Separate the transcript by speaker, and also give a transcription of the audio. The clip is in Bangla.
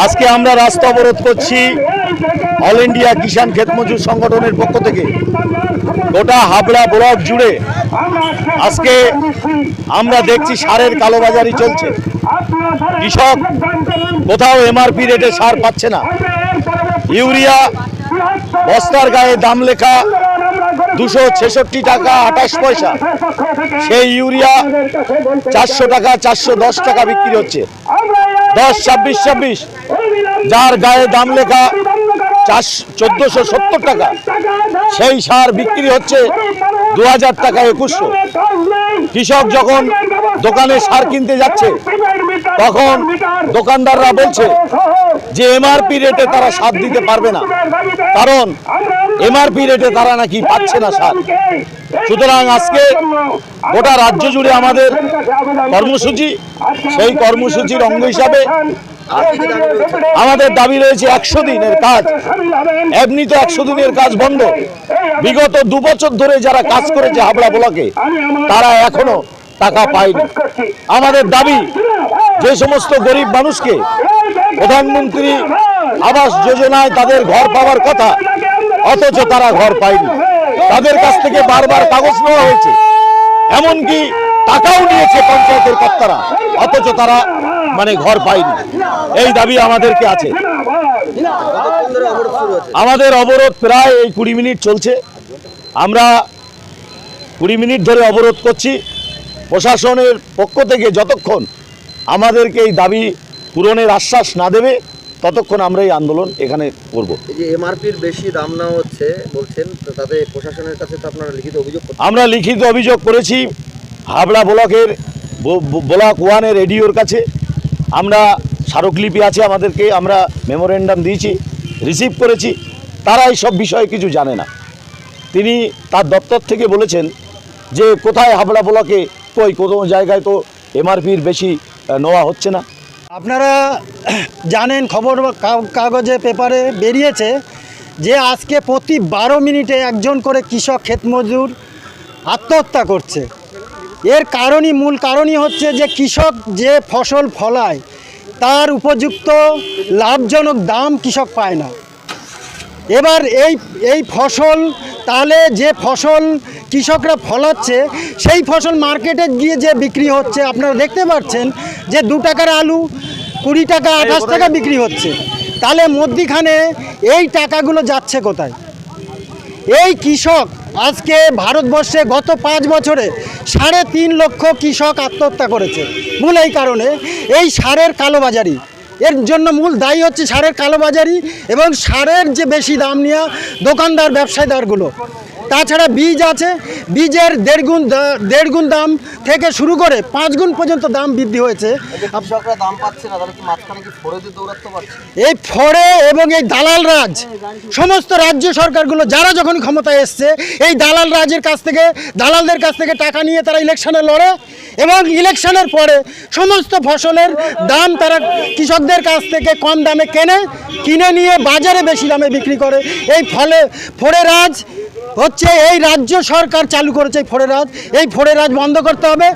Speaker 1: আজকে আমরা রাস্তা অবরোধ করছি অল ইন্ডিয়া কিষাণ ক্ষেত মজুর সংগঠনের পক্ষ থেকে। গোটা হাবড়া ব্লক জুড়ে আজকে আমরা দেখছি সারের কালোবাজারি চলছে। কৃষক কোথাও এমআরপি রেটে সার পাচ্ছে না। ইউরিয়া বস্তার গায়ে দাম লেখা 266 টাকা 28 পয়সা, সেই ইউরিয়া 400 টাকা 410 টাকা বিক্রি হচ্ছে। 10-26-26 যার গায়ে দাম লেখা 1470 টাকা, সেই সার বিক্রি হচ্ছে 2000 টাকা 2100। কৃষক যখন দোকানে সার কিনতে যাচ্ছে তখন দোকানদাররা বলছে যে এমআরপি রেটে তারা সার দিতে পারবে না, কারণ এমআরপি রেটে তারা নাকি পাচ্ছে না সার। সুতরাং আজকে গোটা রাজ্য জুড়ে আমাদের কর্মসূচি, সেই কর্মসূচির অঙ্গ হিসাবে আমাদের দাবি রয়েছে 100 দিনের কাজ। এমনি তো 100 দিনের কাজ বন্ধ। বিগত 2 বছর ধরে যারা কাজ করেছে হাবড়া ব্লকে তারা এখনো টাকা পায়নি। আমাদের দাবি, যে সমস্ত গরিব মানুষকে প্রধানমন্ত্রী আবাস যোজনায় তাদের ঘর পাওয়ার কথা, অথচ তারা ঘর পায়নি। তাদের কাছ থেকে বারবার কাগজ নেওয়া হয়েছে, এমনকি টাকাও নিয়েছে পঞ্চায়েতের কর্তারা, অথচ তারা ঘর পায়নি। এই দাবি আমাদেরকে আছে। আমাদের অবরোধ প্রায় 20 মিনিট চলছে। আমরা 20 মিনিট ধরে অবরোধ করছি। প্রশাসনের পক্ষ থেকে যতক্ষণ আমাদেরকে এই দাবি পূরণের আশ্বাস না দেবে ততক্ষণ আমরা এই আন্দোলন এখানে করব।
Speaker 2: এই যে এমআরপির বেশি দাম নেওয়া হচ্ছে বলছেন, তাতে প্রশাসনের কাছে তো আপনারা লিখিত অভিযোগ করছেন?
Speaker 1: আমরা লিখিত অভিযোগ করেছি হাবড়া ব্লকের ব্লক 1-এর এডিওর কাছে। আমরা স্মারকলিপি আছে আমাদেরকে, আমরা মেমোরেন্ডাম দিয়েছি, রিসিভ করেছি। তারা এই সব বিষয়ে কিছু জানে না। তিনি তার দপ্তর থেকে বলেছেন যে কোথায় হাবড়া ব্লকে কোনো জায়গায় তো এমআরপির বেশি নেওয়া হচ্ছে না।
Speaker 3: আপনারা জানেন, খবর কাগজে পেপারে বেরিয়েছে যে আজকে প্রতি 12 মিনিটে একজন করে কৃষক ক্ষেতমজুর আত্মহত্যা করছে। এর মূল কারণই হচ্ছে যে কৃষক যে ফসল ফলায় তার উপযুক্ত লাভজনক দাম কৃষক পায় না। এবার এই ফসল, তাহলে যে ফসল কৃষকরা ফলাচ্ছে সেই ফসল মার্কেটে গিয়ে যে বিক্রি হচ্ছে, আপনারা দেখতে পাচ্ছেন যে 2 টাকার আলু 20 টাকা 28 টাকা বিক্রি হচ্ছে। তাহলে মধ্যিখানে এই টাকাগুলো যাচ্ছে কোথায়? এই কৃষক আজকে ভারতবর্ষে গত 5 বছরে 3.5 লক্ষ কৃষক আত্মহত্যা করেছে। মূল এই কারণে এই সারের কালোবাজারি, এর জন্য মূল দায়ী হচ্ছে সারের কালোবাজারি এবং সারের যে বেশি দাম নেওয়া দোকানদার ব্যবসায়ীদারগুলো। তাছাড়া বীজ আছে, বীজের 1.5 গুণ দাম থেকে শুরু করে 5 গুণ পর্যন্ত দাম বৃদ্ধি হয়েছে।
Speaker 2: কৃষকরা দাম পাচ্ছে না, তাহলে কি মাঝখানে কি ফড়ে দিয়ে দৌড়াতে পারছে?
Speaker 3: এই ফড়ে এবং এই দালাল রাজ, সমস্ত রাজ্য সরকারগুলো যারা যখন ক্ষমতায় এসছে এই দালাল রাজের কাছ থেকে, দালালদের কাছ থেকে টাকা নিয়ে তারা ইলেকশনে লড়ে এবং ইলেকশনের পরে সমস্ত ফসলের দাম তারা কৃষকদের কাছ থেকে কম দামে কিনে নিয়ে বাজারে বেশি দামে বিক্রি করে। এই ফড়ে রাজ হচ্ছে এই রাজ্য সরকার চালু করেছে। এই ফড়ে রাজ বন্ধ করতে হবে।